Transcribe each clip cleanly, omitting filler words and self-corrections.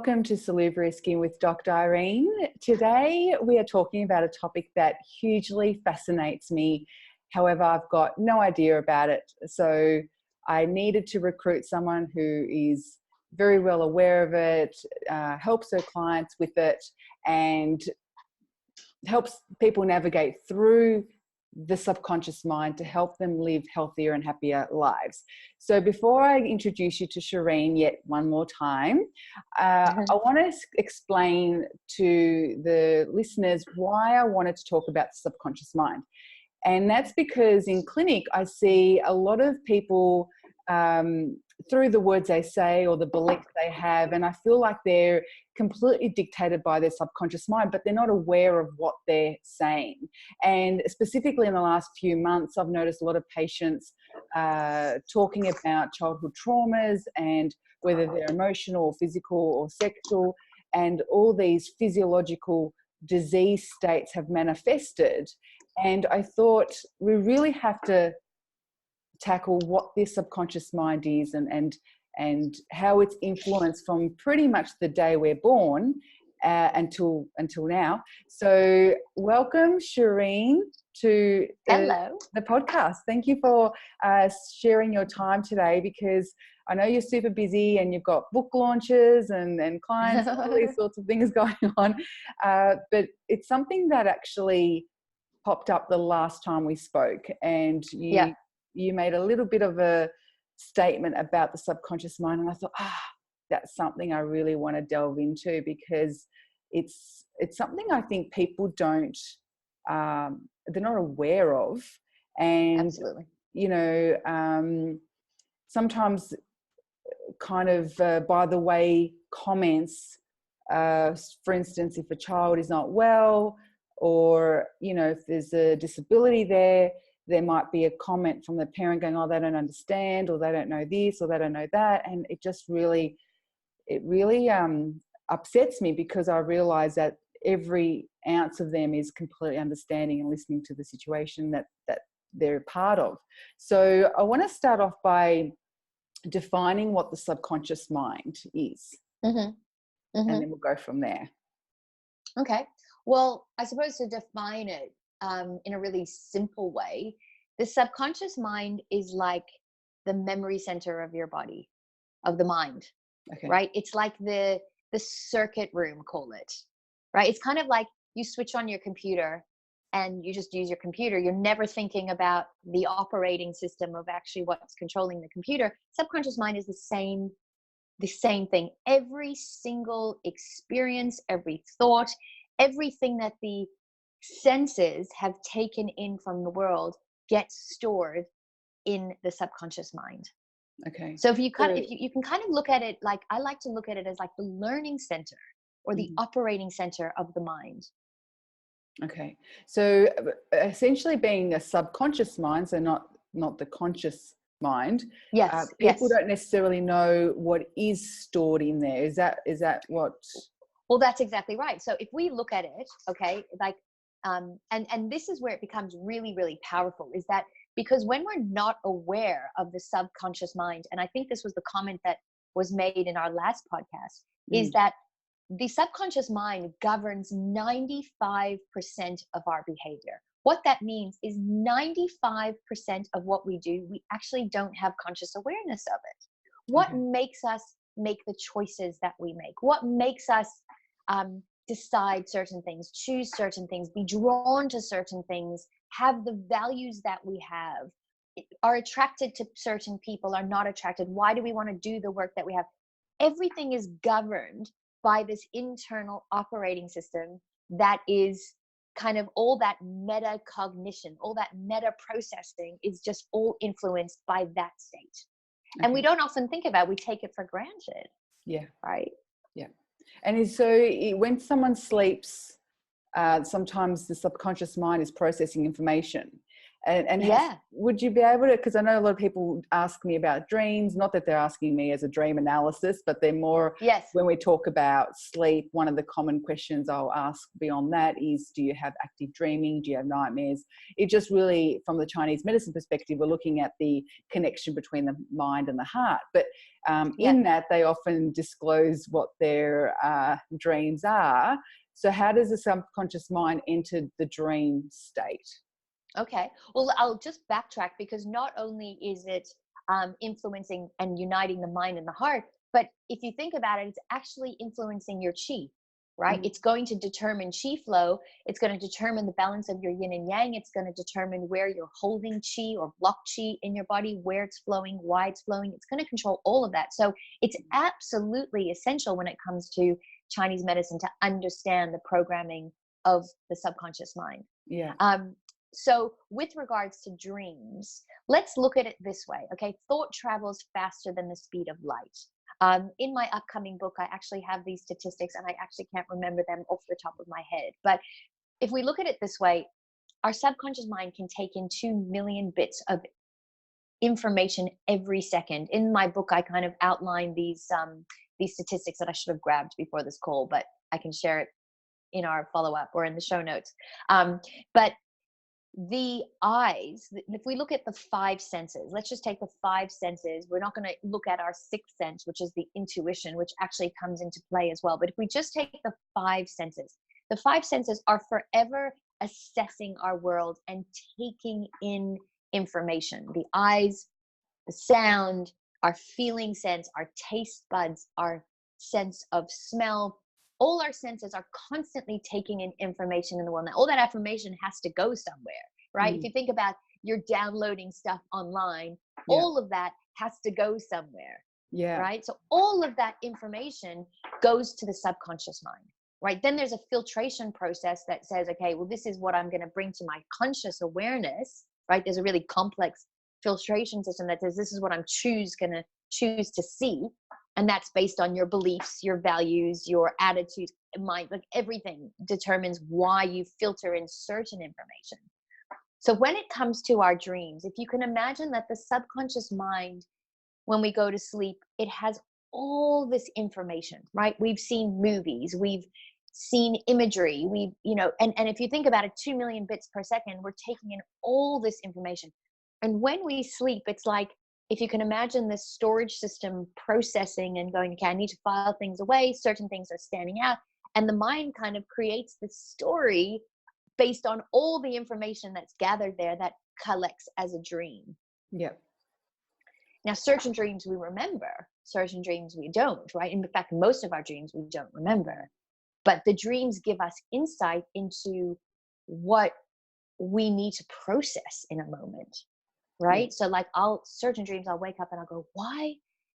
Welcome to Salivary Skin with Dr. Irene. Today we are talking about a topic that hugely fascinates me. However, I've got no idea about it. So I needed to recruit someone who is very well aware of it, helps her clients with it, and helps people navigate through the subconscious mind to help them live healthier and happier lives. So before I introduce you to Shireen yet one more time, I want to explain to the listeners why I wanted to talk about the subconscious mind. And that's because in clinic, I see a lot of people through the words they say or the beliefs they have, and I feel like they're completely dictated by their subconscious mind, but they're not aware of what they're saying. And specifically in the last few months, I've noticed a lot of patients talking about childhood traumas and whether they're emotional or physical or sexual, and all these physiological disease states have manifested. And I thought we really have to tackle what this subconscious mind is and how it's influenced from pretty much the day we're born until now. So welcome, Shireen, to the podcast. Thank you for sharing your time today, because I know you're super busy and you've got book launches and clients and all these sorts of things going on. But it's something that actually popped up the last time we spoke, and you made a little bit of a statement about the subconscious mind, and I thought, that's something I really want to delve into, because it's something I think people don't, they're not aware of. And, Absolutely. you know, sometimes kind of by the way comments, for instance, if a child is not well, or, you know, if there's a disability there might be a comment from the parent going, oh, they don't understand, or they don't know this, or they don't know that. And it just really, upsets me, because I realize that every ounce of them is completely understanding and listening to the situation that they're a part of. So I want to start off by defining what the subconscious mind is. And then we'll go from there. Okay. Well, I suppose to define it in a really simple way, the subconscious mind is like the memory center of your body, of the mind, right? It's like the circuit room, call it, right? It's kind of like you switch on your computer and you just use your computer. You're never thinking about the operating system of actually what's controlling the computer. Subconscious mind is the same thing. Every single experience, every thought, everything that the senses have taken in from the world gets stored in the subconscious mind. Okay. So if you can kind of look at it, like I like to look at it as like the learning center or the operating center of the mind. Okay. So essentially being a subconscious mind, so not the conscious mind. Yes. People don't necessarily know what is stored in there. Is that what? Well, that's exactly right. So if we look at it, okay, like, and this is where it becomes really, really powerful, is that because when we're not aware of the subconscious mind, and I think this was the comment that was made in our last podcast, is that the subconscious mind governs 95% of our behavior. What that means is 95% of what we do, we actually don't have conscious awareness of it. What makes us make the choices that we make? What makes us decide certain things, choose certain things, be drawn to certain things, have the values that we have, are attracted to certain people, are not attracted? Why do we want to do the work that we have? Everything is governed by this internal operating system that is kind of all that metacognition, all that meta processing is just all influenced by that state. And we don't often think about it. We take it for granted. Yeah. Right. Yeah. And so when someone sleeps, sometimes the subconscious mind is processing information. And Yeah. would you be able to, because I know a lot of people ask me about dreams, not that they're asking me as a dream analysis, but they're more, Yes. when we talk about sleep, one of the common questions I'll ask beyond that is, do you have active dreaming? Do you have nightmares? It just really, from the Chinese medicine perspective, we're looking at the connection between the mind and the heart. But Yeah. in that, they often disclose what their dreams are. So how does the subconscious mind enter the dream state? Okay. Well, I'll just backtrack, because not only is it influencing and uniting the mind and the heart, but if you think about it, it's actually influencing your chi, right? Mm. It's going to determine chi flow. It's going to determine the balance of your yin and yang. It's going to determine where you're holding chi or block chi in your body, where it's flowing, why it's flowing. It's going to control all of that. So it's absolutely essential when it comes to Chinese medicine to understand the programming of the subconscious mind. Yeah. So with regards to dreams, let's look at it this way. Okay. Thought travels faster than the speed of light. In my upcoming book, I actually have these statistics, and I actually can't remember them off the top of my head. But if we look at it this way, our subconscious mind can take in 2 million bits of information every second. In my book, I kind of outline these statistics that I should have grabbed before this call, but I can share it in our follow-up or in the show notes. But the eyes, if we look at the 5 senses, let's just take the 5 senses. We're not going to look at our 6th sense, which is the intuition, which actually comes into play as well. But if we just take the 5 senses, the 5 senses are forever assessing our world and taking in information. The eyes, the sound, our feeling sense, our taste buds, our sense of smell, all our senses are constantly taking in information in the world. Now, all that information has to go somewhere, right? If you think about you're downloading stuff online, all of that has to go somewhere, right? So all of that information goes to the subconscious mind, right? Then there's a filtration process that says, okay, well, this is what I'm going to bring to my conscious awareness, right? There's a really complex filtration system that says, this is what I'm going to choose to see. And that's based on your beliefs, your values, your attitudes, mind, like everything determines why you filter in certain information. So when it comes to our dreams, if you can imagine that the subconscious mind, when we go to sleep, it has all this information, right? We've seen movies, we've seen imagery, and if you think about it, 2 million bits per second, we're taking in all this information. And when we sleep, it's like, if you can imagine this storage system processing and going, okay, I need to file things away, certain things are standing out, and the mind kind of creates this story based on all the information that's gathered there that collects as a dream. Yeah. Now, certain dreams we remember, certain dreams we don't, right? In fact, most of our dreams we don't remember. But the dreams give us insight into what we need to process in a moment. Right. So like certain dreams, I'll wake up and I'll go, why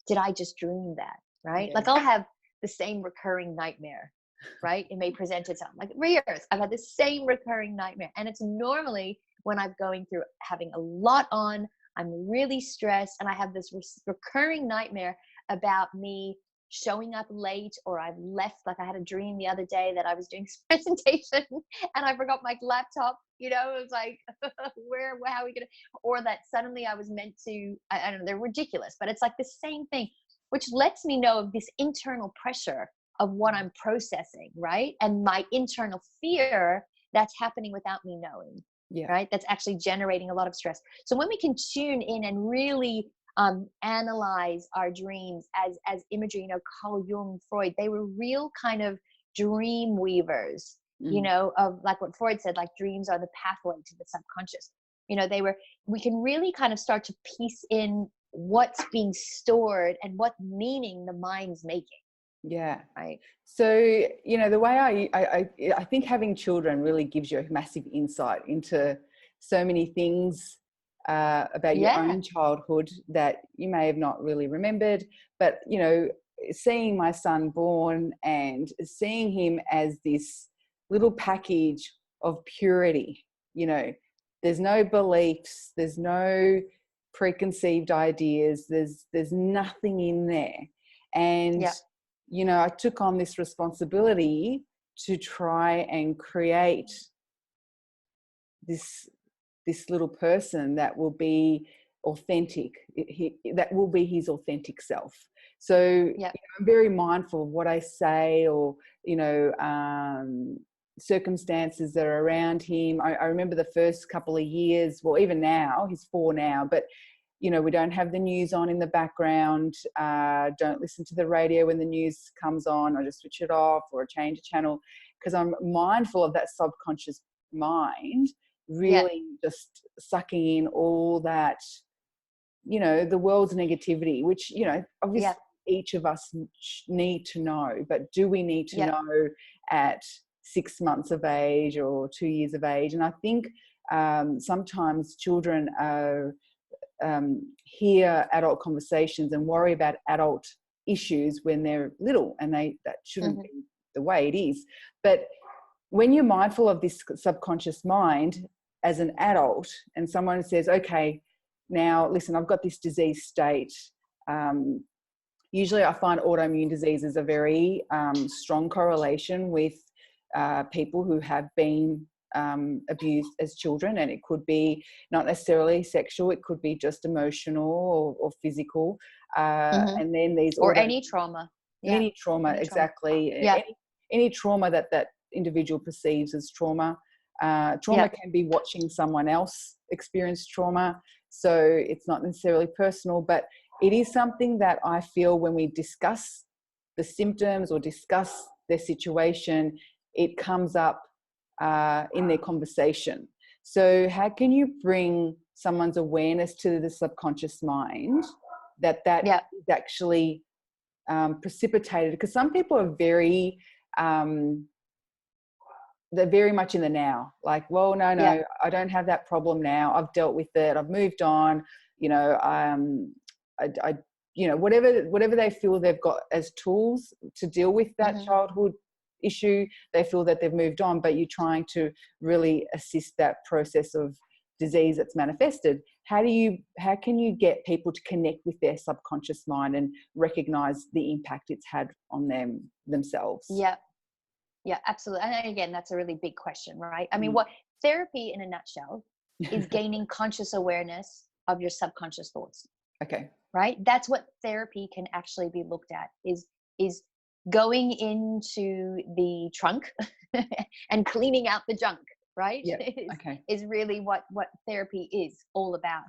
did I just dream that? Right. Like I'll have the same recurring nightmare, right? It may present itself like for years. I've had the same recurring nightmare. And it's normally when I'm going through having a lot on, I'm really stressed, and I have this recurring nightmare about me showing up late, or I've left. Like I had a dream the other day that I was doing a presentation and I forgot my laptop. It was like, how are we gonna, or that suddenly I was meant to, I don't know, they're ridiculous, but it's like the same thing, which lets me know of this internal pressure of what I'm processing, right? And my internal fear that's happening without me knowing, right? That's actually generating a lot of stress. So when we can tune in and really analyze our dreams as imagery, Carl Jung, Freud, they were real kind of dream weavers, of like what Freud said, like dreams are the pathway to the subconscious. We can really kind of start to piece in what's being stored and what meaning the mind's making. Yeah. Right. So, the way I think having children really gives you a massive insight into so many things about your own childhood that you may have not really remembered. But, seeing my son born and seeing him as this little package of purity, there's no beliefs, there's no preconceived ideas, there's nothing in there. And, I took on this responsibility to try and create this this little person that will be authentic. That will be his authentic self. So I'm very mindful of what I say, or circumstances that are around him. I remember the first couple of years, well, even now, he's 4 now, but we don't have the news on in the background. Don't listen to the radio when the news comes on. I just switch it off or change a channel, because I'm mindful of that subconscious mind really just sucking in all that, the world's negativity, which, obviously each of us need to know, but do we need to know at 6 months of age or 2 years of age? And I think sometimes children hear adult conversations and worry about adult issues when they're little, and that shouldn't be the way it is. But when you're mindful of this subconscious mind as an adult, and someone says, okay, now listen, I've got this disease state. Usually I find autoimmune diseases a very strong correlation with people who have been abused as children, and it could be not necessarily sexual, it could be just emotional or physical, and then these or any trauma. Any trauma. Exactly. Any trauma that individual perceives as trauma. Trauma can be watching someone else experience trauma, so it's not necessarily personal, but it is something that I feel when we discuss the symptoms or discuss their situation, it comes up in their conversation. So how can you bring someone's awareness to the subconscious mind that is actually precipitated? Because some people are very they're very much in the now, like, well, no, I don't have that problem now, I've dealt with it, I've moved on, I whatever they feel they've got as tools to deal with that childhood issue, they feel that they've moved on. But you're trying to really assist that process of disease that's manifested. How can you get people to connect with their subconscious mind and recognize the impact it's had on themselves? Yeah, absolutely. And again, that's a really big question, right? I mean, what therapy in a nutshell is gaining conscious awareness of your subconscious thoughts. Okay. Right? That's what therapy can actually be looked at, is going into the trunk and cleaning out the junk, right? Yeah. Is really what therapy is all about.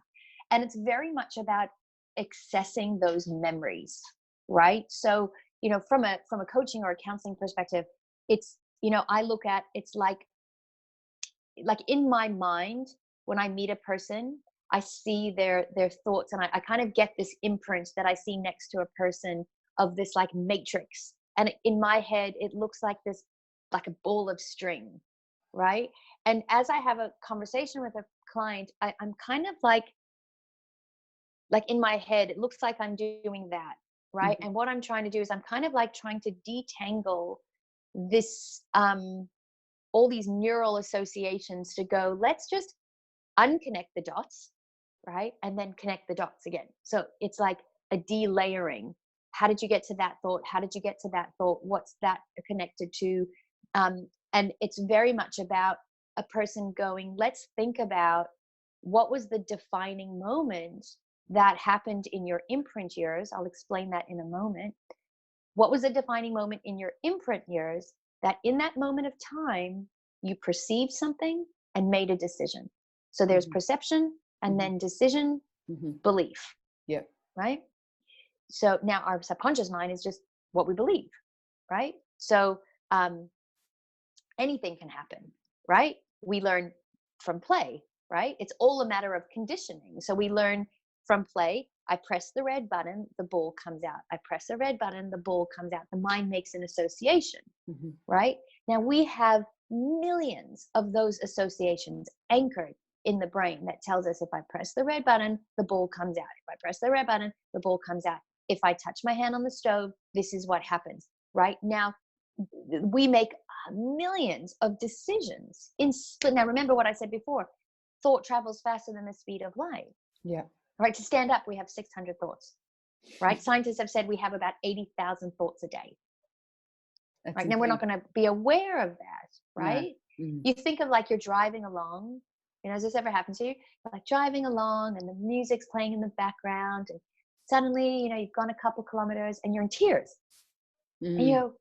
And it's very much about accessing those memories, right? So, from a coaching or a counseling perspective, it's, I look at, it's like in my mind, when I meet a person, I see their thoughts, and I kind of get this imprint that I see next to a person of this like matrix. And in my head, it looks like this, like a ball of string, right? And as I have a conversation with a client, I'm kind of like in my head, it looks like I'm doing that, right? And what I'm trying to do is I'm kind of like trying to detangle this, all these neural associations to go, let's just unconnect the dots, right? And then connect the dots again. So it's like a delayering. How did you get to that thought? How did you get to that thought? What's that connected to? And it's very much about a person going, let's think about what was the defining moment that happened in your imprint years. I'll explain that in a moment. What was the defining moment in your imprint years that in that moment of time, you perceived something and made a decision? So there's perception and then decision, belief. Yeah. Right? So now our subconscious mind is just what we believe, right? So anything can happen, right? We learn from play, right? It's all a matter of conditioning. So we learn from play. I press the red button, the ball comes out. I press the red button, the ball comes out. The mind makes an association, right? Now we have millions of those associations anchored in the brain that tells us, if I press the red button, the ball comes out. If I press the red button, the ball comes out. If I touch my hand on the stove, this is what happens, right? Now, we make millions of decisions. Now, remember what I said before, thought travels faster than the speed of light. Yeah. Right, to stand up, we have 600 thoughts, right? Scientists have said we have about 80,000 thoughts a day. That's right now, we're not going to be aware of that, right? No. You think of like you're driving along You know, has this ever happened to you? You're like driving along and the music's playing in the background, and suddenly, you know, you've gone a couple kilometers and you're in tears. And you Mm. go,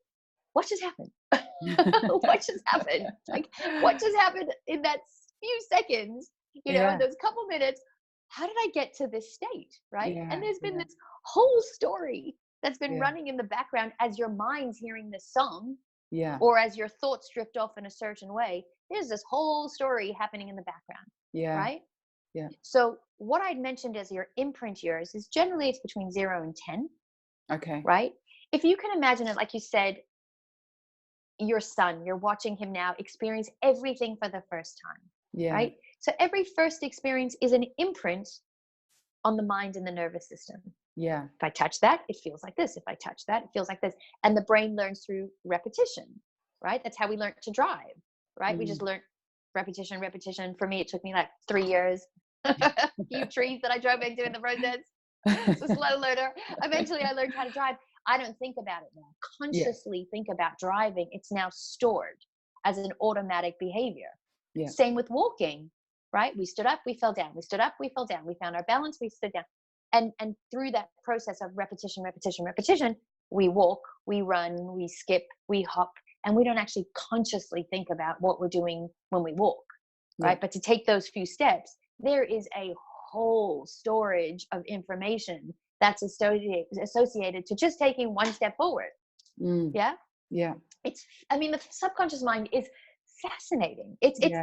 what just happened? What just happened? Like, what just happened in that few seconds, you know, in Yeah. those couple minutes? How did I get to this state? Right. Yeah. And there's been Yeah. this whole story that's been Yeah. running in the background as your mind's hearing this song, Yeah. or as your thoughts drift off in a certain way. There's this whole story happening in the background. Yeah. Right. Yeah. So what I'd mentioned as your imprint years is generally it's between 0 and 10. Okay. Right. If you can imagine it, like you said, your son, you're watching him now experience everything for the first time. Yeah. Right. So every first experience is an imprint on the mind and the nervous system. Yeah. If I touch that, it feels like this. If I touch that, it feels like this. And the brain learns through repetition, right? That's how we learned to drive, right? We just learned repetition, repetition. For me, it took me like 3 years. A few trees that I drove into in the process. It's a slow learner. Eventually, I learned how to drive. I don't think about it now. Consciously think about driving. It's now stored as an automatic behavior. Yeah. Same with walking, right? We stood up, we fell down. We stood up, we fell down. We found our balance, we stood down. And through that process of repetition, repetition, repetition, we walk, we run, we skip, we hop, and we don't actually consciously think about what we're doing when we walk, right? Yeah. But to take those few steps, there is a whole storage of information that's associated to just taking one step forward. Yeah. Yeah. I mean, the subconscious mind is fascinating. Yeah.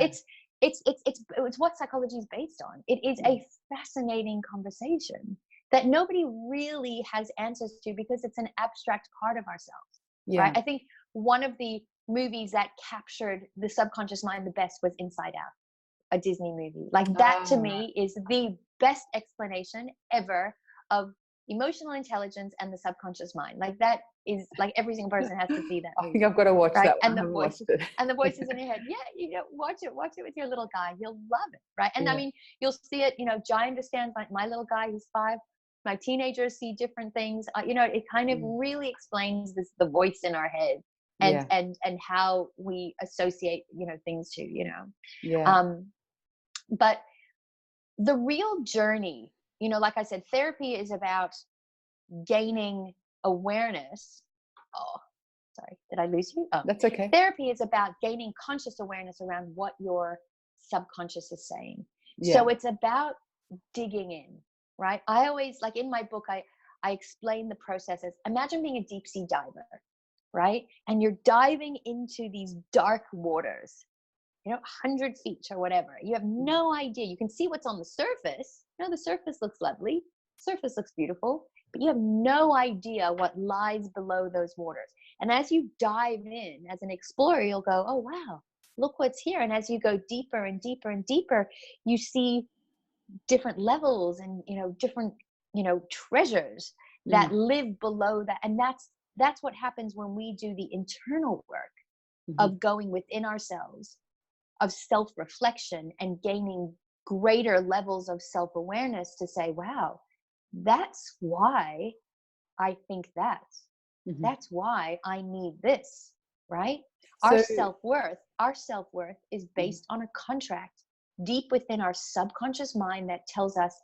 It's what psychology is based on. It is a fascinating conversation that nobody really has answers to because it's an abstract part of ourselves. Yeah. Right. I think one of the movies that captured the subconscious mind the best was Inside Out, a Disney movie. Like that to me is the best explanation ever of emotional intelligence and the subconscious mind. Like that is like every single person has to see that movie. I think I've got to watch right? that one. And I the haven't voices watched it. and the voices in your head. Yeah, you know, watch it with your little guy. He'll love it, right? And I mean, you'll see it. You know, Jai understands. Like my little guy, he's 5. My teenagers see different things. You know, it kind of really explains the voice in our head and how we associate, you know, things to, you know. Yeah. But the real journey, you know, like I said, therapy is about gaining awareness. Oh, sorry, did I lose you? Oh, That's okay. Therapy is about gaining conscious awareness around what your subconscious is saying. Yeah. So it's about digging in, right? I always, like in my book, I explain the process as, imagine being a deep sea diver, right? And you're diving into these dark waters, you know, 100 feet or whatever. You have no idea. You can see what's on the surface. You know, the surface looks lovely. Surface looks beautiful, but you have no idea what lies below those waters. And as you dive in as an explorer, you'll go, oh, wow, look what's here. And as you go deeper and deeper and deeper, you see different levels and, you know, different, you know, treasures that live below that. And that's what happens when we do the internal work of going within ourselves, of self-reflection and gaining greater levels of self-awareness to say, wow, that's why I think that. That's why I need this, right? So, Our self-worth is based on a contract deep within our subconscious mind that tells us,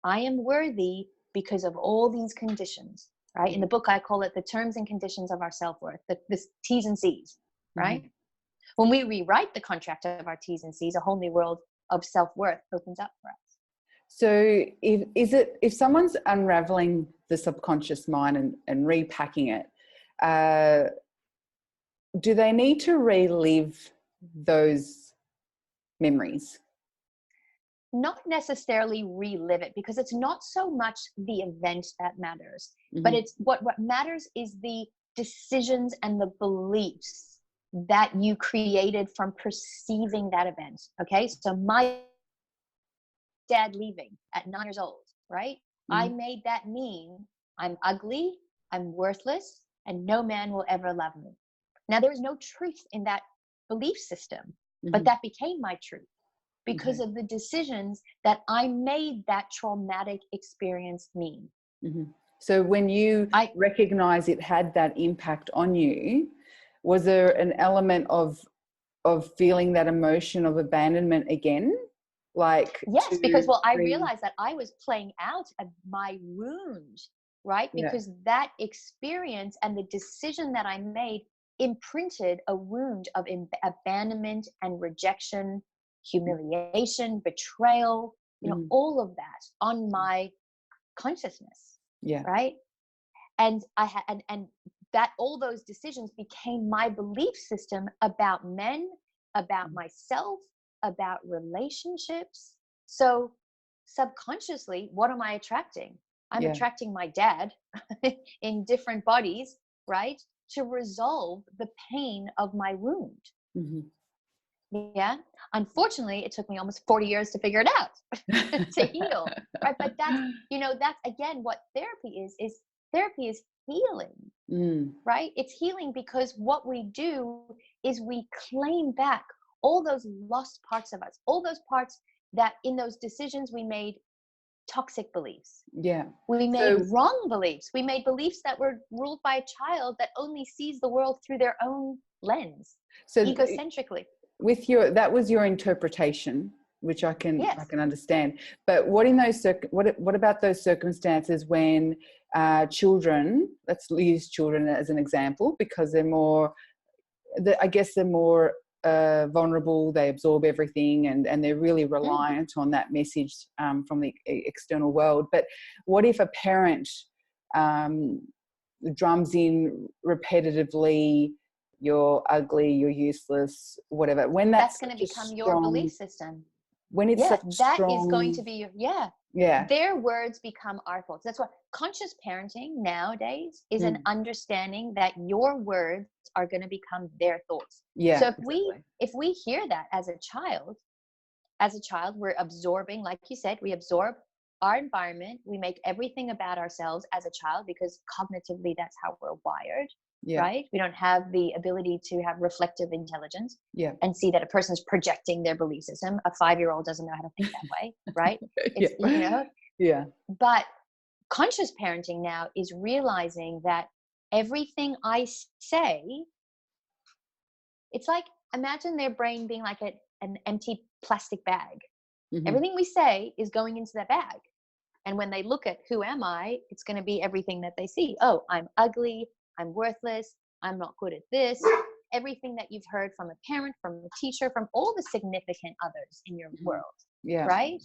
I am worthy because of all these conditions, right? In the book, I call it the terms and conditions of our self-worth, the T's and C's, right? When we rewrite the contract of our T's and C's, a whole new world of self-worth opens up for us. So if someone's unraveling the subconscious mind and repacking it, do they need to relive those memories? Not necessarily relive it, because it's not so much the event that matters, but it's what matters is the decisions and the beliefs that you created from perceiving that event. Okay. So my dad leaving at 9 years old, right? I made that mean I'm ugly, I'm worthless, and no man will ever love me. Now, there is no truth in that belief system, but that became my truth because of the decisions that I made that traumatic experience mean. So when you recognize it had that impact on you, was there an element of feeling that emotion of abandonment again? like Yes, because, two, well, I three. realized that I was playing out my wound, right? Yeah. Because that experience and the decision that I made imprinted a wound of abandonment and rejection, humiliation, betrayal, Mm. all of that on my consciousness, Yeah. right? And I had, and that all those decisions became my belief system about men, about Mm. myself, about relationships. So subconsciously, what am I attracting? I'm Yeah. attracting my dad in different bodies, right? To resolve the pain of my wound. Mhm. Yeah. Unfortunately, it took me almost 40 years to figure it out, to heal. Right. But that's, that's again what therapy is therapy is healing, Mm. right? It's healing because what we do is we claim back all those lost parts of us, all those parts that in those decisions we made toxic beliefs. Yeah. We made So wrong beliefs. We made beliefs that were ruled by a child that only sees the world through their own lens, so egocentrically. with that was your interpretation, which I can Yes. understand. But what in those what about those circumstances when children, let's use children as an example, because they're more, I guess they're more vulnerable, they absorb everything, and they're really Mm. reliant on that message from the external world. But what if a parent um, drums in repetitively, you're ugly, you're useless, whatever, when That's that's going to such a become your strong, belief system. when it's Yeah, such a that is going strong, to be yeah. yeah. Their words become our thoughts. That's why conscious parenting nowadays is an Mm, understanding that your words are going to become their thoughts. yeah, So exactly. if we hear that as a child, we're absorbing, like you said, we absorb our environment. We make everything about ourselves as a child because cognitively that's how we're wired, Yeah, right? We don't have the ability to have reflective intelligence yeah. and see that a person's projecting their belief system. A 5-year-old doesn't know how to think that way, right? Yeah, It's, yeah. but conscious parenting now is realizing that everything I say, it's like, imagine their brain being like an empty plastic bag. Mm-hmm. Everything we say is going into that bag. And when they look at who am I, it's going to be everything that they see. Oh, I'm ugly. I'm worthless. I'm not good at this. Everything that you've heard from a parent, from a teacher, from all the significant others in your Mm-hmm. world, Yeah. right?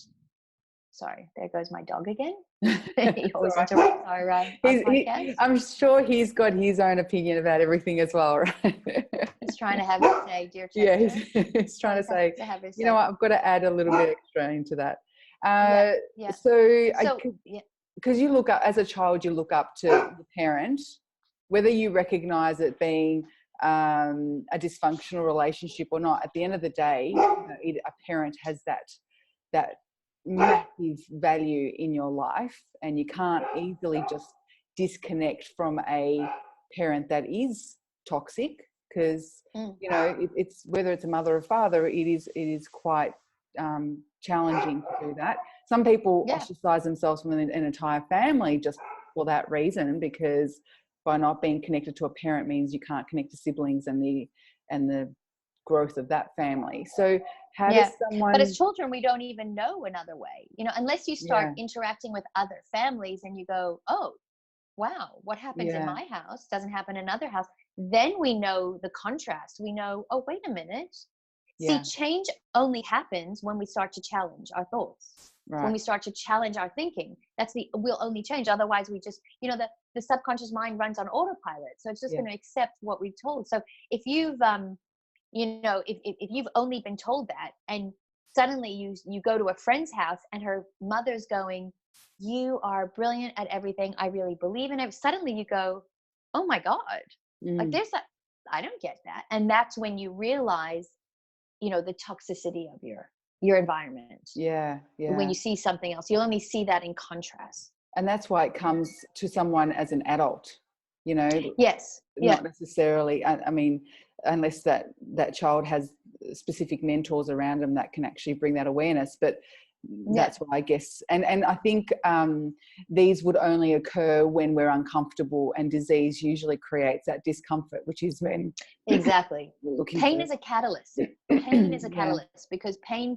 Sorry, there goes my dog again. He always Sorry. interrupts our podcast. I'm sure he's got his own opinion about everything as well, right? He's trying to have his say, dear Yeah, Chester. he's trying to say, To have his you know say. what, I've got to add a little bit extra into that. Yeah, Uh, yeah. so, So, yeah, because you look up, as a child, you look up to the parent, whether you recognize it being a dysfunctional relationship or not. At the end of the day, a parent has that massive value in your life, and you can't easily just disconnect from a parent that is toxic, because mm, it's whether it's a mother or father, it is quite challenging to do that. Some people yeah, ostracize themselves from an entire family just for that reason, because by not being connected to a parent means you can't connect to siblings and the growth of that family. So how does yeah. But as someone, children, we don't even know another way, unless you start yeah, interacting with other families and you go, oh, wow, what happens in yeah, my house doesn't happen in another house. Then we know the contrast. We know, oh, wait a minute. See, yeah, change only happens when we start to challenge our thoughts, when right, we start to challenge our thinking. We'll only change. Otherwise, we just, the subconscious mind runs on autopilot. So it's just yeah, going to accept what we've told. So if you've, if you've only been told that, and suddenly you go to a friend's house and her mother's going, you are brilliant at everything, I really believe in it. Suddenly you go, oh my God, like mm, I don't get that. And that's when you realize, the toxicity of your environment. yeah, When yeah. you see something else, you'll only see that in contrast. And that's why it comes to someone as an adult, you know, Yes. Yeah. not necessarily, I mean, unless that child has specific mentors around them that can actually bring that awareness. But That's why I guess, and I think these would only occur when we're uncomfortable, and disease usually creates that discomfort, which is when exactly we're looking pain for is a catalyst. Pain is a yeah. catalyst because pain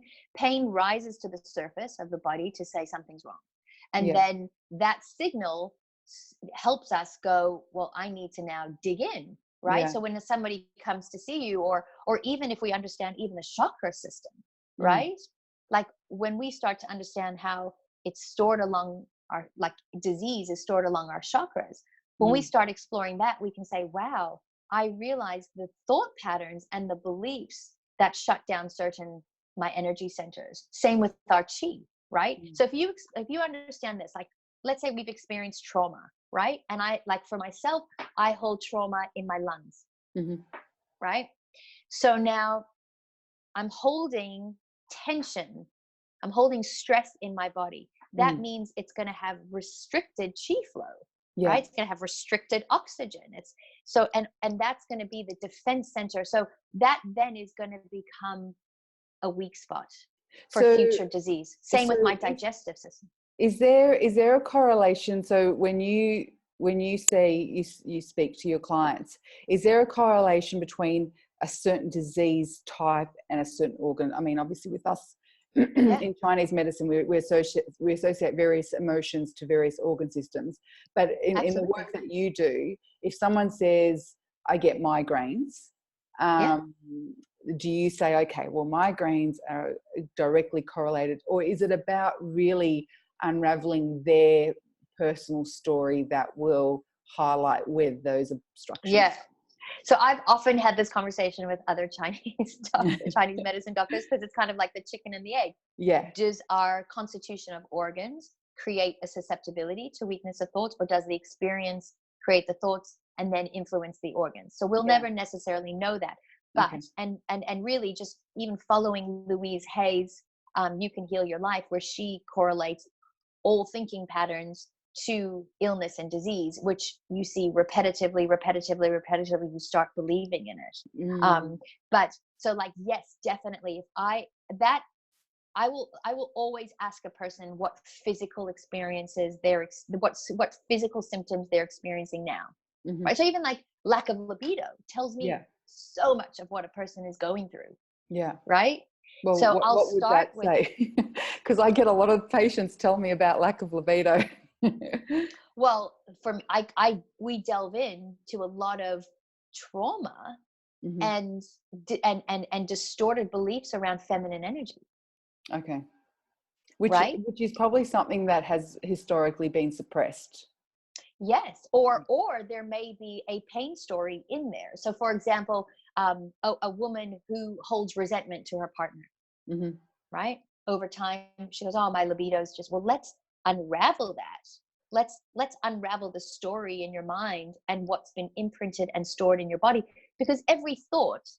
rises to the surface of the body to say something's wrong, and Yeah. then that signal helps us go, well, I need to now dig in, right? Yeah. So when somebody comes to see you, or even if we understand even the chakra system, Mm. right? Like when we start to understand how it's stored along our, like disease is stored along our chakras, when we start exploring that, we can say, wow, I realize the thought patterns and the beliefs that shut down my energy centers. Same with our chi, right? So if you understand this, like let's say we've experienced trauma, right? And I, like for myself, I hold trauma in my lungs, right? So now I'm holding tension, I'm holding stress in my body. That means it's going to have restricted chi flow, right? It's going to have restricted oxygen. It's so, and that's going to be the defense center. So that then is going to become a weak spot for future disease. Same with my digestive system. Is there a correlation? So when you say you speak to your clients, is there a correlation between a certain disease type and a certain organ? I mean, obviously with us in Chinese medicine, we associate various emotions to various organ systems. But in the work that you do, if someone says, I get migraines, do you say, okay, well, migraines are directly correlated, or is it about really unraveling their personal story that will highlight where those obstructions? Yeah. So I've often had this conversation with other Chinese medicine doctors, because it's kind of like the chicken and the egg. Yeah. Does our constitution of organs create a susceptibility to weakness of thoughts, or does the experience create the thoughts and then influence the organs? So we'll never necessarily know that. But and really just even following Louise Hay's You Can Heal Your Life, where she correlates all thinking patterns to illness and disease, which you see repetitively, you start believing in it. But so like, yes, definitely. I will always ask a person what physical experiences what physical symptoms they're experiencing now. Right. So even like lack of libido tells me so much of what a person is going through. Yeah. Right. Well, so what would that say? Because I get a lot of patients tell me about lack of libido. Well, for me, we delve into a lot of trauma and distorted beliefs around feminine energy. Okay. Which is probably something that has historically been suppressed. Yes, or there may be a pain story in there. So, for example, a woman who holds resentment to her partner, right? Over time, she goes, "Oh, my libido is just..." Well, let's unravel that. Let's unravel the story in your mind and what's been imprinted and stored in your body, because every thought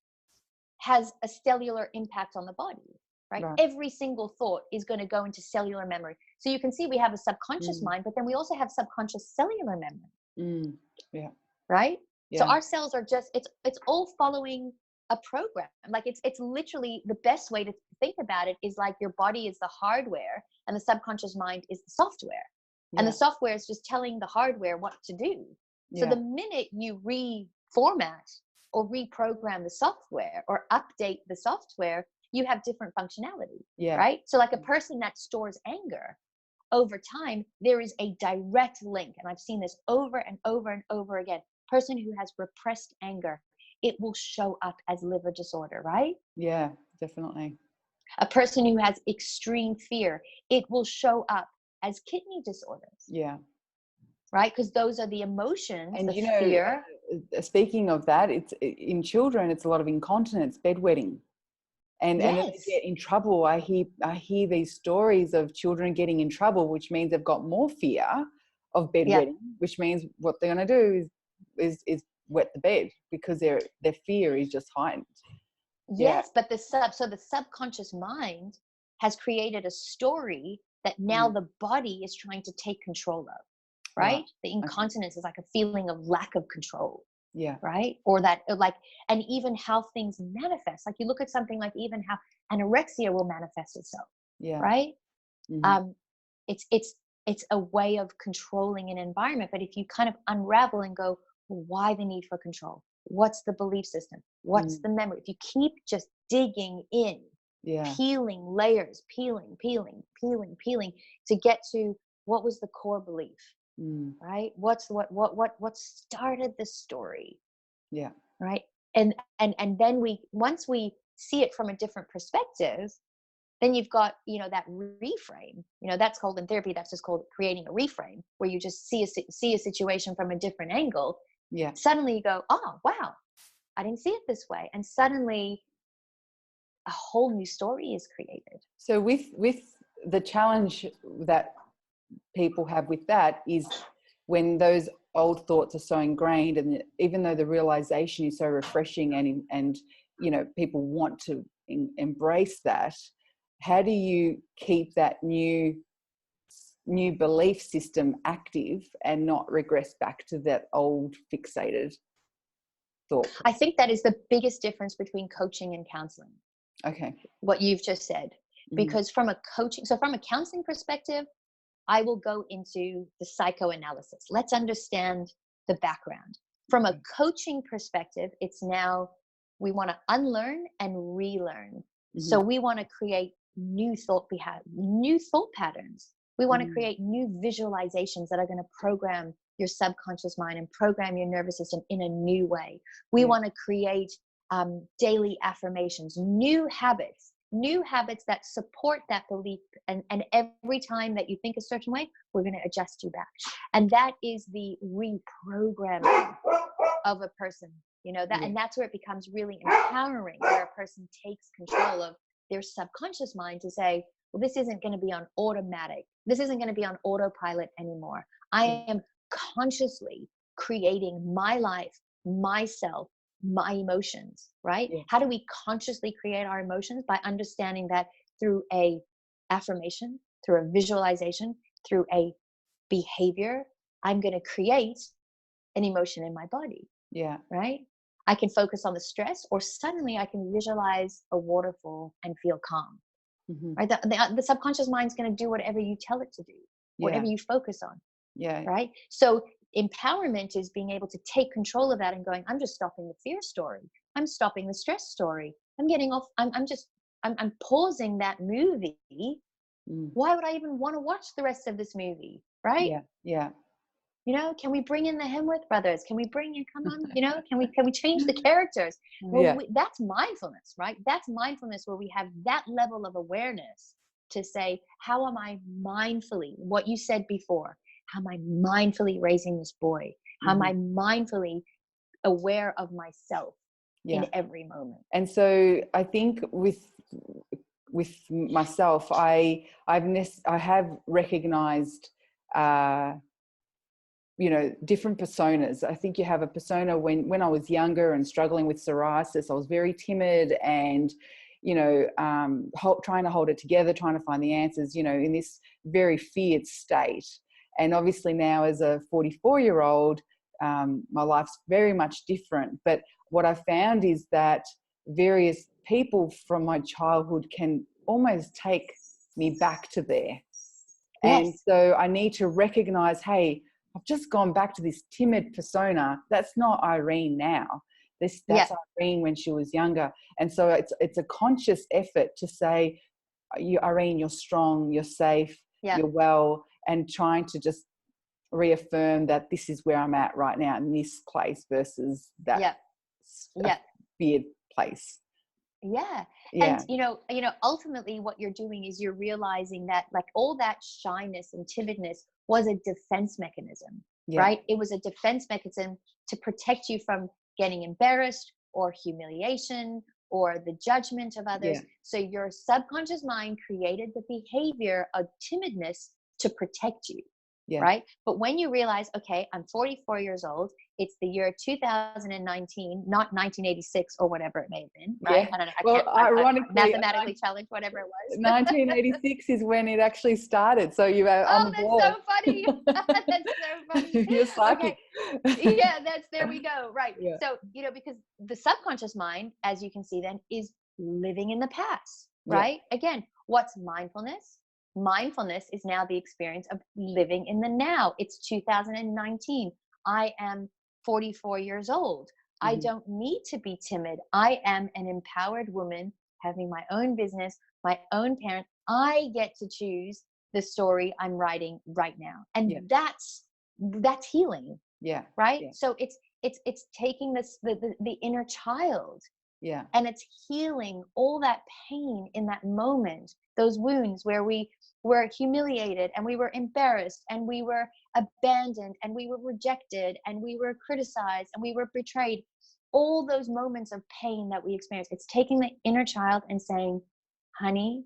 has a cellular impact on the body. Right? Every single thought is going to go into cellular memory. So you can see we have a subconscious mind, but then we also have subconscious cellular memory. Yeah. Right? Yeah. So our cells are just, it's all following a program. Like it's literally, the best way to think about it is like your body is the hardware and the subconscious mind is the software. Yeah. And the software is just telling the hardware what to do. So the minute you reformat or reprogram the software or update the software, you have different functionality, right? So like a person that stores anger, over time, there is a direct link. And I've seen this over and over and over again. Person who has repressed anger, it will show up as liver disorder, right? Yeah, definitely. A person who has extreme fear, it will show up as kidney disorders. Yeah. Right? Because those are the emotions, and the fear. Speaking of that, it's in children, it's a lot of incontinence, bedwetting. And then they get in trouble. I hear these stories of children getting in trouble, which means they've got more fear of bedwetting, which means what they're going to do is wet the bed because their fear is just heightened. Yes, but the subconscious mind has created a story that now the body is trying to take control of, right? The incontinence is like a feeling of lack of control. Yeah. Right. Or that, like, and even how things manifest. Like you look at something like even how anorexia will manifest itself. Yeah. Right. Mhm. um, it's a way of controlling an environment. But if you kind of unravel and go, "Well, why the need for control? What's the belief system? What's Mm. the memory?" If you keep just digging in, Yeah. peeling layers, peeling to get to what was the core belief, Mm. right? What started the story, Yeah. right? And then once we see it from a different perspective, then you've got, that reframe. That's called in therapy, that's just called creating a reframe, where you just see a situation from a different angle. Yeah. Suddenly you go, oh wow, I didn't see it this way, and suddenly a whole new story is created. So with the challenge that people have with that is when those old thoughts are so ingrained, and even though the realization is so refreshing and people want to embrace that, how do you keep that new belief system active and not regress back to that old fixated thought I process? think that is the biggest difference between coaching and counseling, Okay. what you've just said. Mm-hmm. Because from a counseling perspective, I will go into the psychoanalysis. Let's understand the background. From a Okay. coaching perspective, it's now we want to unlearn and relearn. Mm-hmm. So we want to create new thought patterns. We want to Mm-hmm. create new visualizations that are going to program your subconscious mind and program your nervous system in a new way. We Yeah. want to create daily affirmations, new habits that support that belief. And every time that you think a certain way, we're going to adjust you back. And that is the reprogramming of a person, Yeah. and that's where it becomes really empowering, where a person takes control of their subconscious mind to say, well, this isn't going to be on automatic. This isn't going to be on autopilot anymore. Yeah. I am consciously creating my life, myself, my emotions, right? Yeah. How do we consciously create our emotions? By understanding that through a affirmation, through a visualization, through a behavior, I'm going to create an emotion in my body, Yeah. right? I can focus on the stress, or suddenly I can visualize a waterfall and feel calm, Mm-hmm. right? The subconscious mind's going to do whatever you tell it to do, Yeah. whatever you focus on, Yeah. right? So empowerment is being able to take control of that and going, I'm just stopping the fear story. I'm stopping the stress story. I'm getting off. I'm pausing that movie. Mm. Why would I even want to watch the rest of this movie? Right? Yeah. Yeah. Can we bring in the Hemsworth brothers? Can we bring in, come on, can we change the characters? Well, Yeah. that's mindfulness, right? That's mindfulness, where we have that level of awareness to say, how am I mindfully, what you said before, how am I mindfully raising this boy? How am Mm-hmm. I mindfully aware of myself in Yeah. every moment? And so I think with myself, I have recognized different personas. I think you have a persona when I was younger and struggling with psoriasis. I was very timid and trying to hold it together, trying to find the answers, in this very feared state. And obviously now, as a 44-year-old, my life's very much different. But what I found is that various people from my childhood can almost take me back to there. And Yes. so I need to recognize, hey, I've just gone back to this timid persona. That's not Irene now. Yeah. That's Irene when she was younger. And so it's a conscious effort to say, Irene, you're strong, you're safe, Yeah. you're well, and trying to just reaffirm that this is where I'm at right now in this place versus that Yeah. Yeah. feared place. Yeah. And Yeah. ultimately what you're doing is you're realizing that, like, all that shyness and timidness was a defense mechanism, Yeah. right? It was a defense mechanism to protect you from getting embarrassed or humiliation or the judgment of others. Yeah. So your subconscious mind created the behavior of timidness to protect you. Yeah. Right? But when you realize, okay, I'm 44 years old, it's the year 2019, not 1986 or whatever it may have been, right? Yeah. I don't know. Well, I ironically, mathematically challenge whatever it was. 1986 is when it actually started. So you are on Oh, the that's so ball. funny. That's so funny. You're psychic. Okay. Yeah, there we go. Right. Yeah. So, because the subconscious mind, as you can see then, is living in the past, Yeah. right? Again, what's mindfulness? mindfulness is now the experience of living in the now. It's 2019. I am 44 years old. I Mhm. don't need to be timid. I am an empowered woman having my own business, my own parent. I get to choose the story I'm writing right now. Yeah. And that's healing, Yeah. right? Yeah. So it's taking this the inner child, Yeah. and it's healing all that pain in that moment, those wounds where we were humiliated and we were embarrassed and we were abandoned and we were rejected and we were criticized and we were betrayed. All those moments of pain that we experience, it's taking the inner child and saying, honey,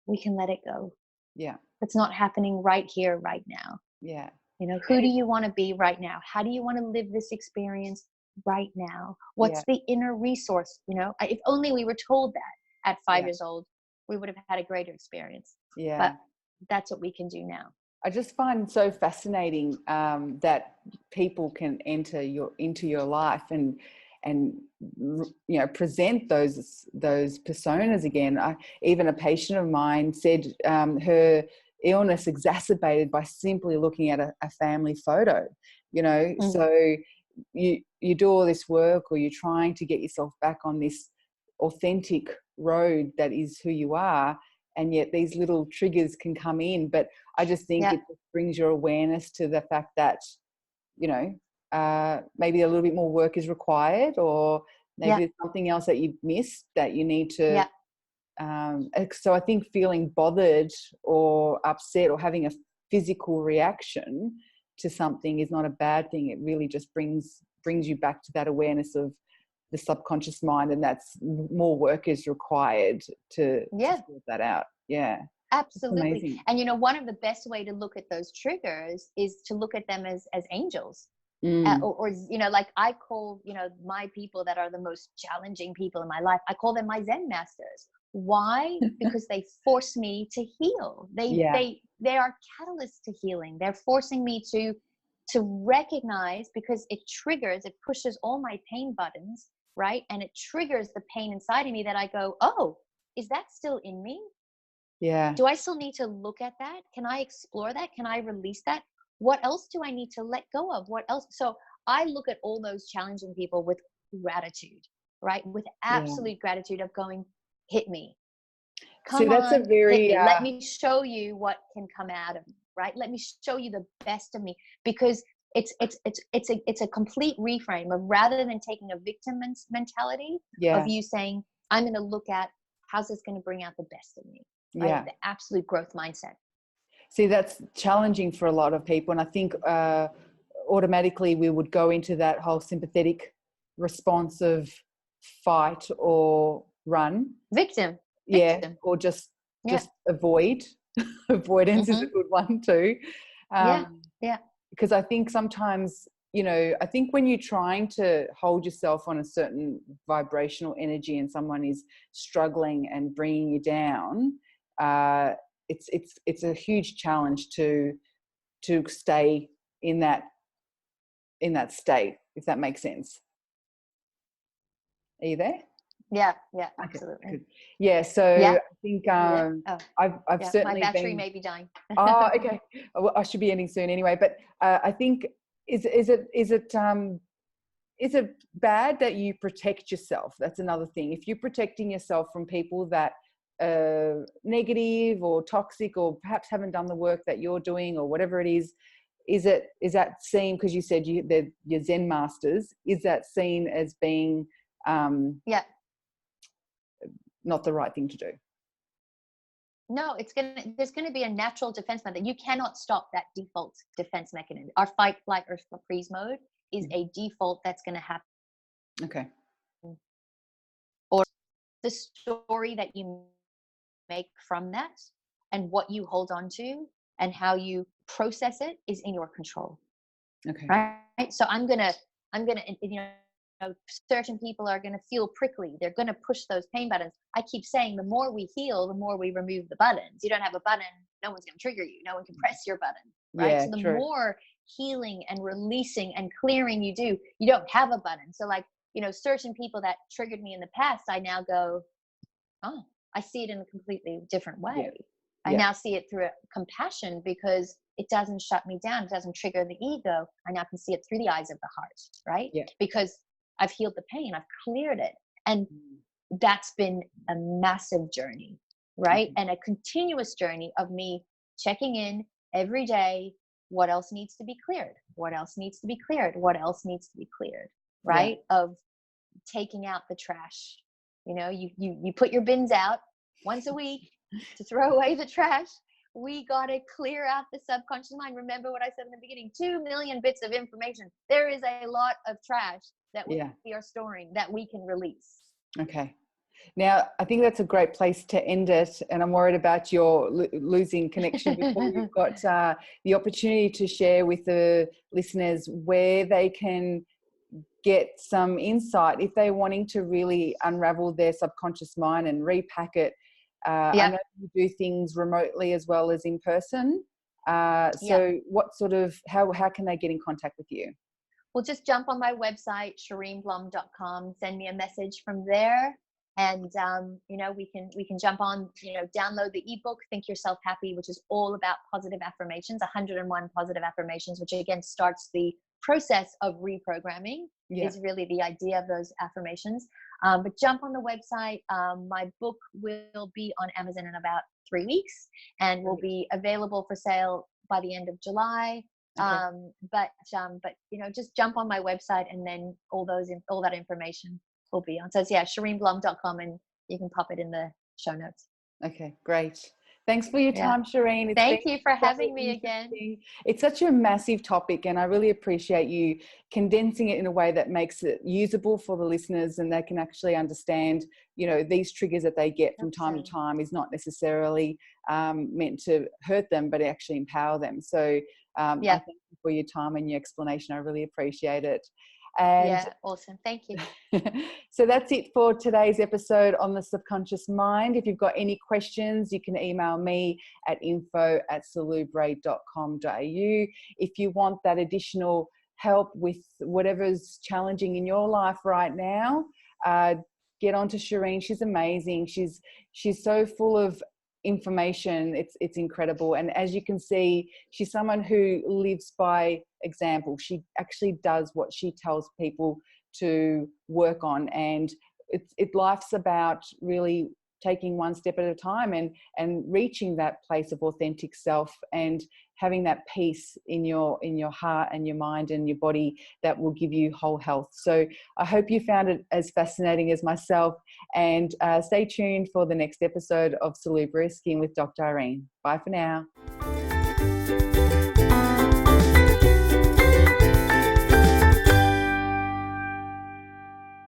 we can let it go. Yeah. It's not happening right here, right now. Yeah. You know, who And do it, you want to be right now? How do you want to live this experience right now? yeah. What's the inner resource? You know, if only we were told that at five Yeah. years old, we would have had a greater experience. Yeah. But that's what we can do now. I just find so fascinating that people can enter into your life and present those personas again. Even a patient of mine said her illness exacerbated by simply looking at a family photo. Mm. So you do all this work, or you're trying to get yourself back on this authentic road that is who you are, and yet these little triggers can come in. But I just think Yeah, it just brings your awareness to the fact that, maybe a little bit more work is required, or maybe yeah, there's something else that you've missed that you need to. yeah, So I think feeling bothered or upset or having a physical reaction to something is not a bad thing. It really just brings you back to that awareness of the subconscious mind, and that's more work is required to yeah. sort that out. Yeah, it's Absolutely. amazing. And one of the best way to look at those triggers is to look at them as angels. Mm. Or like I call my people that are the most challenging people in my life, I call them my Zen masters. Why? Because they force me to heal. Yeah, They are catalysts to healing. They're forcing me to recognize, because it pushes all my pain buttons, right? And it triggers the pain inside of me that I go, oh, is that still in me? yeah, Do I still need to look at that? Can I explore that? Can I release that? What else do I need to let go of? What else? So I look at all those challenging people with gratitude, right? With yeah. absolute gratitude of going, hit me. So Come that's a on, hit very me. Let me show you what can come out of me, right? Let me show you the best of me, because it's a complete reframe of, rather than taking a victim mentality of yeah, you saying, I'm going to look at how's this going to bring out the best of me, right? yeah. The absolute growth mindset. See, that's challenging for a lot of people, and I think automatically we would go into that whole sympathetic response of fight or run. Victim. Yeah, Victim. or just Yeah. avoid. Avoidance is a Mm-hmm. good one too. Yeah. um, Yeah. because I think sometimes, I think when you're trying to hold yourself on a certain vibrational energy and someone is struggling and bringing you down, uh, it's a huge challenge to stay in that state, if that makes sense. Are you there? Yeah. Yeah. Okay, Absolutely. good. Yeah, so Yeah. I think You there? Oh, I've yeah. My certainly battery been. may be dying. Oh, okay. Well, I should be ending soon anyway. But I think is it bad that you protect yourself? That's another thing. If you're protecting yourself from people that are negative or toxic, or perhaps haven't done the work that you're doing, or whatever it is that seen, because you said they're your Zen masters, is that seen as being Yeah. not the right thing to do? No, there's gonna be a natural defense method. You cannot stop that default defense mechanism. Our fight, flight, or freeze mode is a default that's gonna happen. Okay. Or the story that you make from that, and what you hold on to, and how you process it, is in your control. Okay. Right? So I'm gonna, certain people are gonna feel prickly. They're gonna push those pain buttons. I keep saying, the more we heal, the more we remove the buttons. You don't have a button, no one's gonna trigger you. No one can press your button, right? Yeah, So the true. more healing and releasing and clearing you do, you don't have a button. So like, certain people that triggered me in the past, I now go, oh, I see it in a completely different Yeah. way. I now see it through compassion, because it doesn't shut me down. It doesn't trigger the ego. I now can see it through the eyes of the heart, right? Yeah. Because I've healed the pain, I've cleared it. And that's been a massive journey, right? And a continuous journey of me checking in every day. What else needs to be cleared? What else needs to be cleared? What else needs to be cleared, right? Of taking out the trash. You know, you put your bins out once a week to throw away the trash. We got to clear out the subconscious mind. Remember what I said in the beginning, 2 million bits of information. There is a lot of trash that we are storing that we can release. Okay. Now, I think that's a great place to end it. And I'm worried about your losing connection before you've got the opportunity to share with the listeners where they can get some insight if they're wanting to really unravel their subconscious mind and repack it. I know you do things remotely as well as in person. So what sort of, how can they get in contact with you? Well, just jump on my website, shireenblum.com, send me a message from there. And, you know, we can jump on, you know, download the ebook, Think Yourself Happy, which is all about positive affirmations, 101 positive affirmations, which again starts the process of reprogramming is really the idea of those affirmations. But jump on the website. My book will be on Amazon in about 3 weeks and will be available for sale by the end of July. But you know, just jump on my website and then all that information will be on. So it's shireenblum.com, and you can pop it in the show notes. Okay, great. Thanks for your time, Shireen. Thank you for having me again. It's such a massive topic, and I really appreciate you condensing it in a way that makes it usable for the listeners, and they can actually understand, you know, these triggers that they get from time to time is not necessarily meant to hurt them, but actually empower them. So I thank you for your time and your explanation. I really appreciate it. And awesome. Thank you. So that's it for today's episode on the subconscious mind. If you've got any questions, you can email me at info@salubre.com.au. If you want that additional help with whatever's challenging in your life right now, get on to Shireen. She's amazing. She's so full of information. It's incredible. And as you can see, she's someone who lives by example. She actually does what she tells people to work on, and life's about really taking one step at a time and reaching that place of authentic self and having that peace in your heart and your mind and your body that will give you whole health. So I hope you found it as fascinating as myself, and stay tuned for the next episode of Salubrious Skin with Dr. Irene. Bye for now.